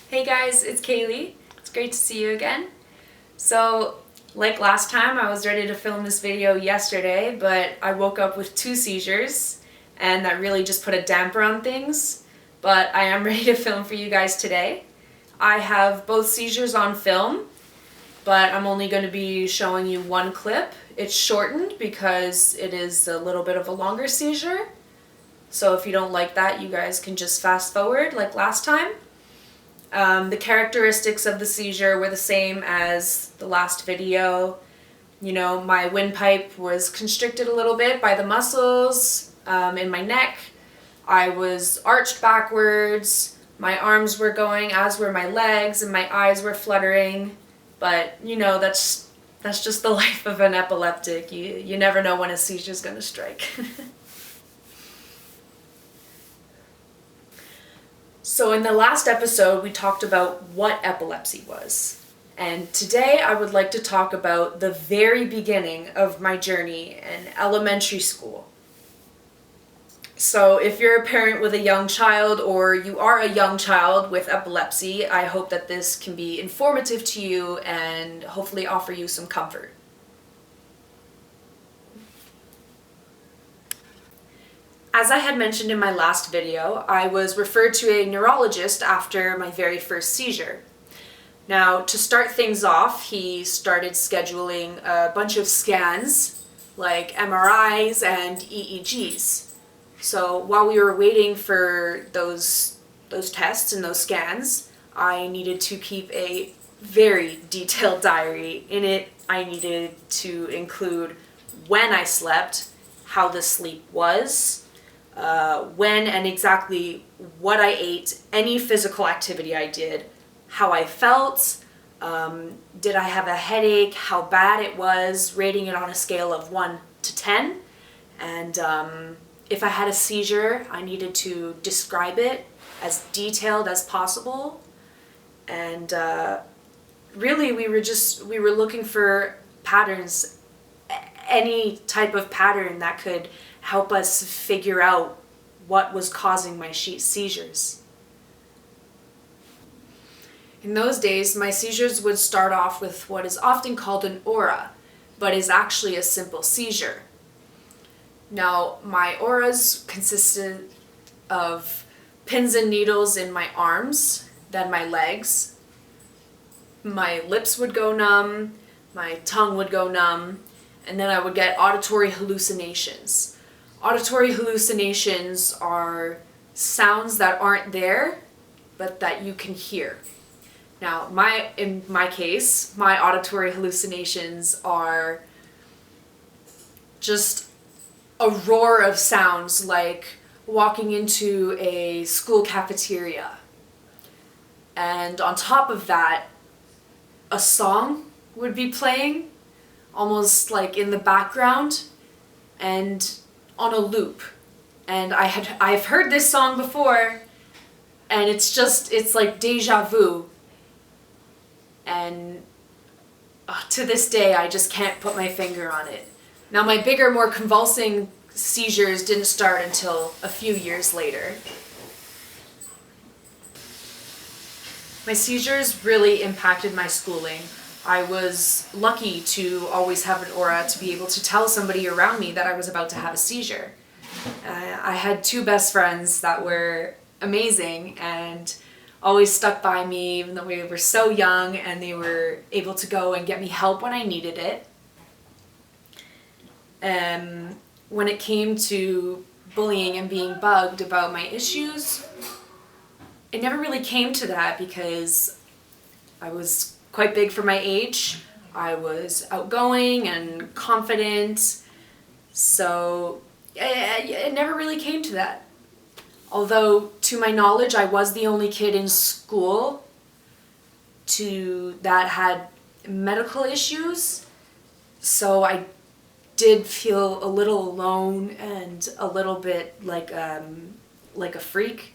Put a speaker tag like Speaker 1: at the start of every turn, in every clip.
Speaker 1: Hey guys, it's Caileigh. It's great to see you again. So, like last time, I was ready to film this video yesterday, but I woke up with 2 seizures, and that really just put a damper on things. But I am ready to film for you guys today. I have both seizures on film, but I'm only going to be showing you one clip. It's shortened because it is a little bit of a longer seizure. So if you don't like that, you guys can just fast forward like last time. The characteristics of the seizure were the same as the last video. You know, my windpipe was constricted a little bit by the muscles in my neck. I was arched backwards. My arms were going, as were my legs, and my eyes were fluttering. But, you know, that's just the life of an epileptic. You never know when a seizure's gonna strike. So in the last episode, we talked about what epilepsy was. And today I would like to talk about the very beginning of my journey in elementary school. So if you're a parent with a young child or you are a young child with epilepsy, I hope that this can be informative to you and hopefully offer you some comfort. As I had mentioned in my last video, I was referred to a neurologist after my very first seizure. Now, to start things off, he started scheduling a bunch of scans, like MRIs and EEGs. So while we were waiting for those tests and those scans, I needed to keep a very detailed diary. In it, I needed to include when I slept, how the sleep was, when and exactly what I ate, any physical activity I did, how I felt, did I have a headache, how bad it was, rating it on a scale of 1 to 10, and if I had a seizure, I needed to describe it as detailed as possible. And really, we were looking for patterns, any type of pattern that could help us figure out what was causing my seizures. In those days, my seizures would start off with what is often called an aura, but is actually a simple seizure. Now, my auras consisted of pins and needles in my arms, then my legs. My lips would go numb, my tongue would go numb, and then I would get auditory hallucinations. Auditory hallucinations are sounds that aren't there, but that you can hear. Now, in my case, my auditory hallucinations are just a roar of sounds, like walking into a school cafeteria. And on top of that, a song would be playing, almost like in the background, and on a loop. And I've heard this song before, and it's like deja vu. And to this day, I just can't put my finger on it. Now, my bigger, more convulsing seizures didn't start until a few years later. My seizures really impacted my schooling. I was lucky to always have an aura to be able to tell somebody around me that I was about to have a seizure. I had 2 best friends that were amazing and always stuck by me even though we were so young, and they were able to go and get me help when I needed it. When it came to bullying and being bugged about my issues, it never really came to that because I was quite big for my age. I was outgoing and confident, so it never really came to that. Although, to my knowledge, I was the only kid in school that had medical issues, so I did feel a little alone and a little bit like a freak.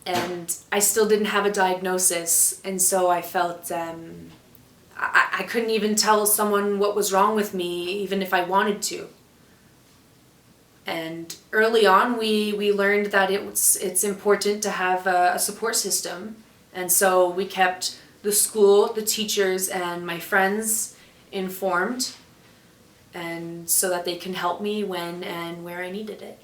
Speaker 1: And I still didn't have a diagnosis, and so I felt I couldn't even tell someone what was wrong with me, even if I wanted to. And early on, we learned that it's important to have a support system. And so we kept the school, the teachers, and my friends informed, and so that they can help me when and where I needed it.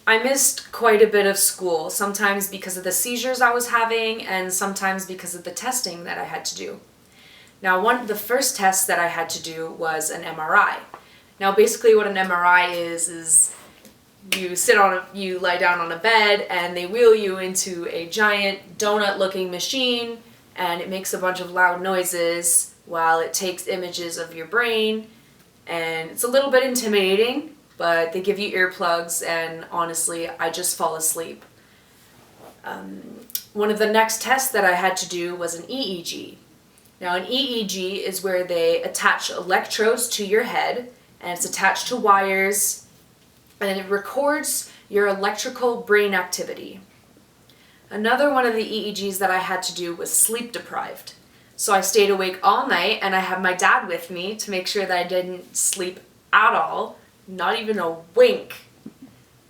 Speaker 1: I missed quite a bit of school, sometimes because of the seizures I was having and sometimes because of the testing that I had to do. Now, one of the first tests that I had to do was an MRI. Now, basically what an MRI is you lie down on a bed and they wheel you into a giant donut-looking machine, and it makes a bunch of loud noises while it takes images of your brain. And it's a little bit intimidating, but they give you earplugs, and honestly, I just fall asleep. One of the next tests that I had to do was an EEG. Now, an EEG is where they attach electrodes to your head, and it's attached to wires, and it records your electrical brain activity. Another one of the EEGs that I had to do was sleep deprived. So I stayed awake all night, and I had my dad with me to make sure that I didn't sleep at all, not even a wink.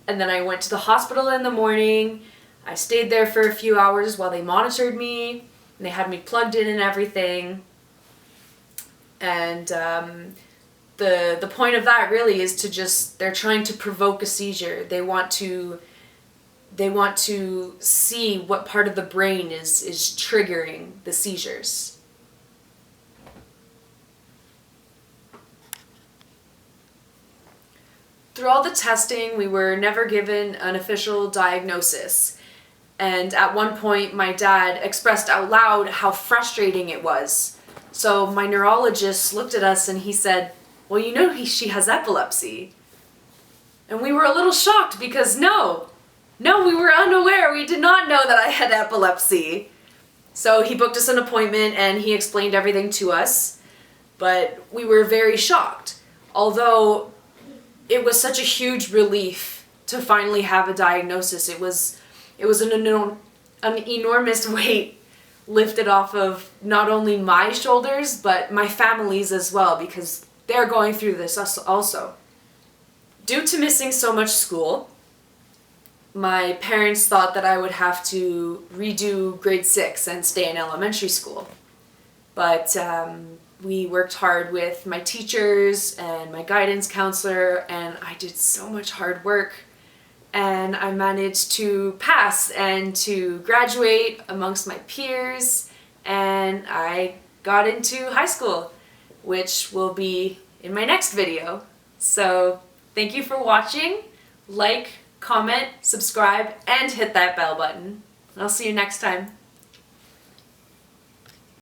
Speaker 1: And then I went to the hospital in the morning. I stayed there for a few hours while they monitored me, and they had me plugged in and everything. And the point of that really is to they're trying to provoke a seizure. They want to see what part of the brain is triggering the seizures. Through all the testing, we were never given an official diagnosis. And at one point, my dad expressed out loud how frustrating it was. So my neurologist looked at us and he said, "Well, you know she has epilepsy." And we were a little shocked because no, we were unaware. We did not know that I had epilepsy. So he booked us an appointment and he explained everything to us, but we were very shocked. Although it was such a huge relief to finally have a diagnosis. It was an enormous weight lifted off of not only my shoulders, but my family's as well, because they're going through this also. Due to missing so much school, my parents thought that I would have to redo grade 6 and stay in elementary school. But we worked hard with my teachers and my guidance counselor, and I did so much hard work. And I managed to pass and to graduate amongst my peers, and I got into high school, which will be in my next video. So thank you for watching. Like, comment, subscribe, and hit that bell button. I'll see you next time.